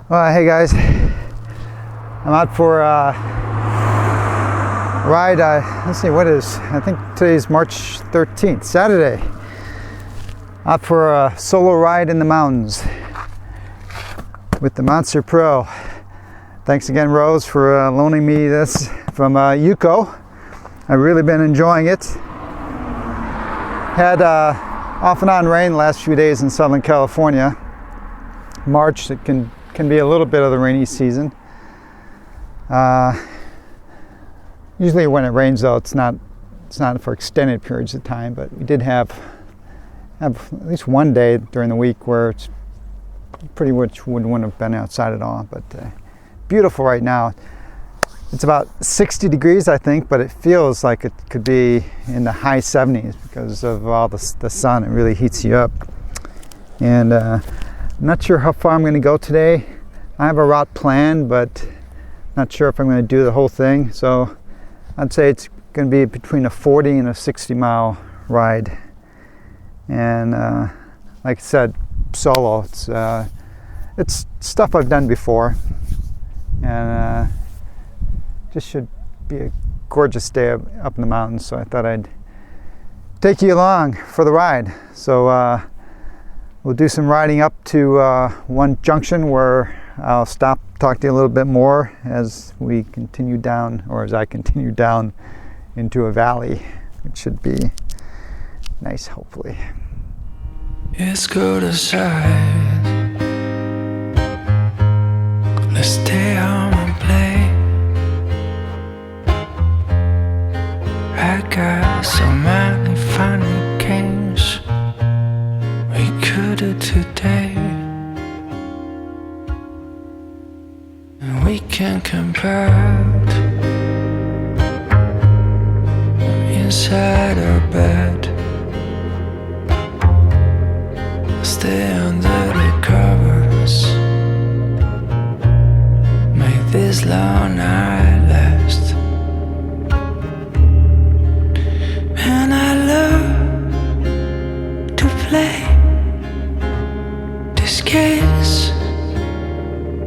Hey guys, I'm out for a ride. Let's see, what is, I think today's March 13th, Saturday. Out for a solo ride in the mountains with the Monster Pro. Thanks again, Rose, for loaning me this from EUCO. I've really been enjoying it. Had off and on rain the last few days in Southern California. March, it can be a little bit of the rainy season. Usually when it rains, though, it's not for extended periods of time, but we did have at least one day during the week where it's pretty much wouldn't have been outside at all. But beautiful right now. It's about 60 degrees, I think, but it feels like it could be in the high 70s because of all the sun. It really heats you up. And I'm not sure how far I'm going to go today. I have a route planned, but not sure if I'm going to do the whole thing. So I'd say it's going to be between a 40 and a 60 mile ride. And like I said, solo. It's stuff I've done before, and just should be a gorgeous day up in the mountains. So I thought I'd take you along for the ride. So we'll do some riding up to one junction where I'll stop, talk to you a little bit more as we continue down, or as I continue down into a valley, which should be nice, hopefully. Let's go to side. Let's stay home and play. I got so many funny games we could do today, and we can compare inside our bed. Stay under the covers, make this long night last. And I love to play these games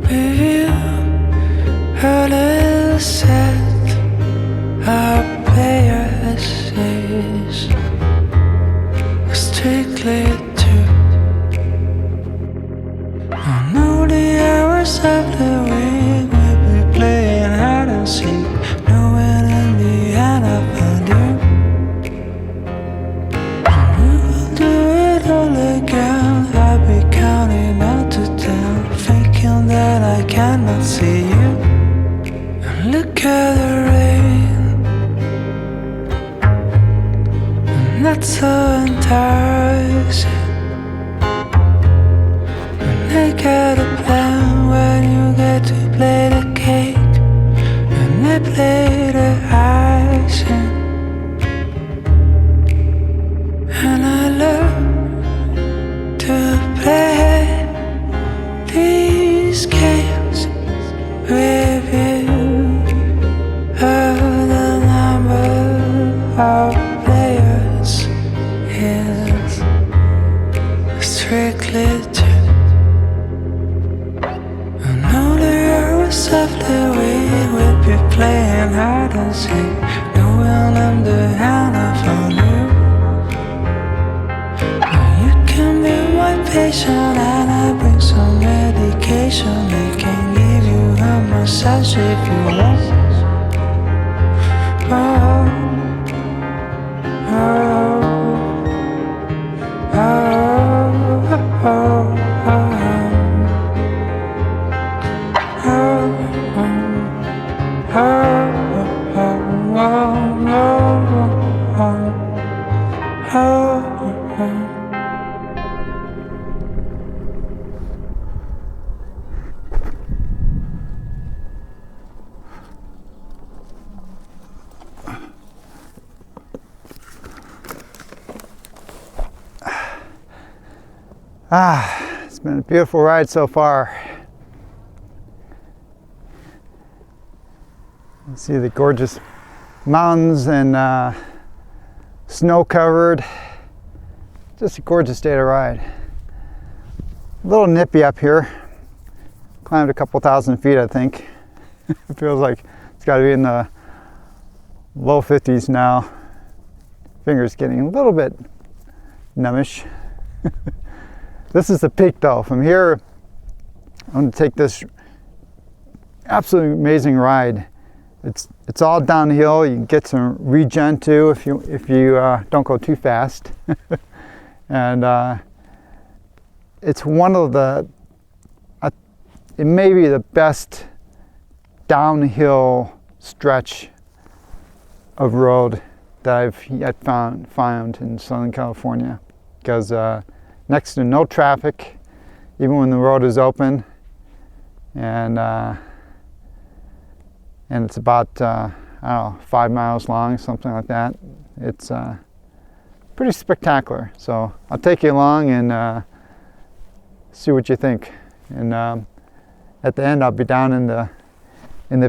with you. A little set our players is strictly true. I know the hours of the week we'll be playing hide and seek, knowing in the end I'll find you. All again, I'll be counting out to 10, thinking that I cannot see you. And look at the rain, and that's so enticing. And I got a plan when you get to play the cake, and I play the icing. And I love to play these games with you. The number of players is strictly two. I know the hours of the week we'll be playing hide and seek, knowing I'm the hand I found you. Patient, and I bring some medication. They can give you a massage if you want. Oh, oh, oh, oh, it's been a beautiful ride so far. You see the gorgeous mountains and snow covered. Just a gorgeous day to ride. A little nippy up here. climbed a couple thousand feet, I think. It feels like it's got to be in the low 50s now. Fingers getting a little bit numbish. This is the peak though. From here, I'm going to take this absolutely amazing ride. It's all downhill. You can get some regen too if you don't go too fast. And it's one of it may be the best downhill stretch of road that I've yet found in Southern California, because next to no traffic, even when the road is open, and it's about I don't know, 5 miles long, something like that. It's pretty spectacular. So I'll take you along and see what you think. And at the end, I'll be down in the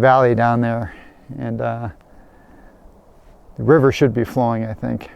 valley down there, and the river should be flowing, I think.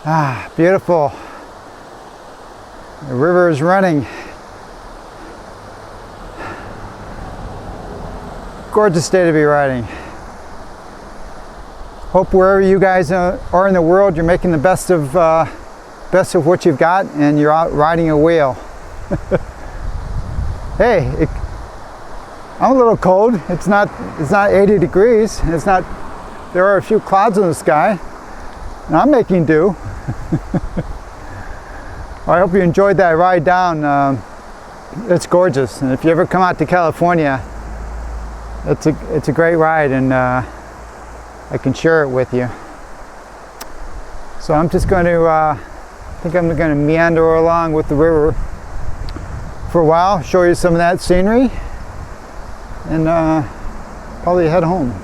Ah, beautiful. The river is running. Gorgeous day to be riding. Hope wherever you guys are in the world, you're making the best of what you've got, and you're out riding a whale. Hey, I'm a little cold. It's not 80 degrees. There are a few clouds in the sky, and I'm making do. I hope you enjoyed that ride down. It's gorgeous, and if you ever come out to California, it's a great ride, and I can share it with you. So I'm just going to, I think I'm going to meander along with the river for a while, show you some of that scenery, and probably head home.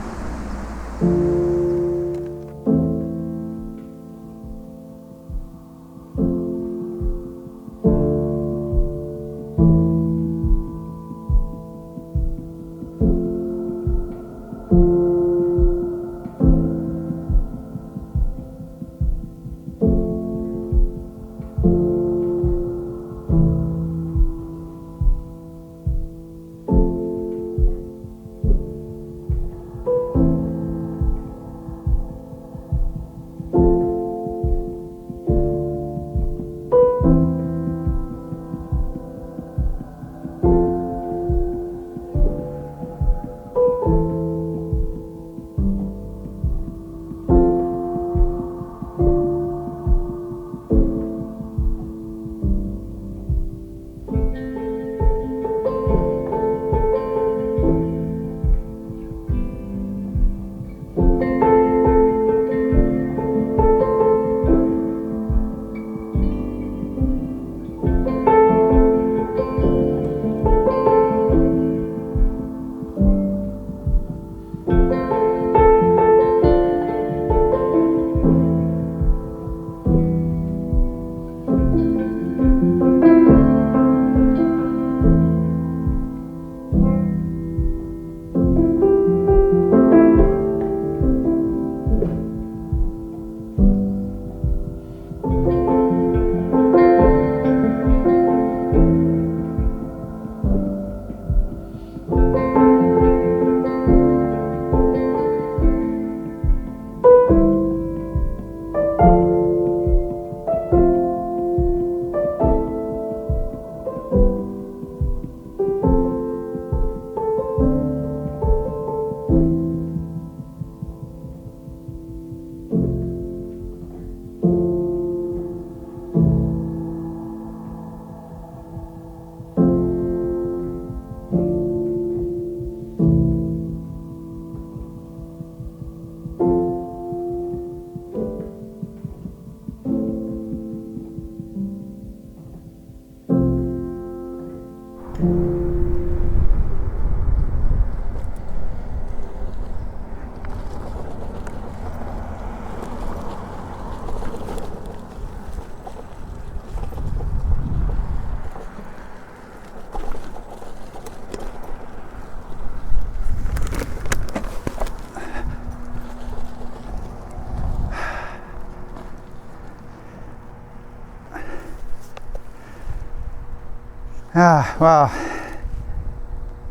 Wow,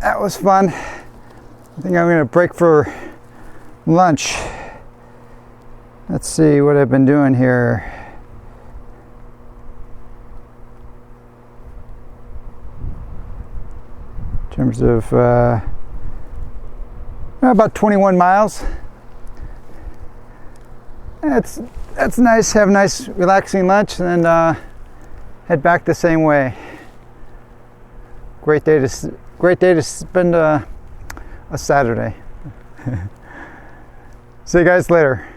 that was fun. I think I'm going to break for lunch. Let's see what I've been doing here. In terms of about 21 miles. That's nice. Have a nice relaxing lunch and then head back the same way. Great day to spend a Saturday. See you guys later.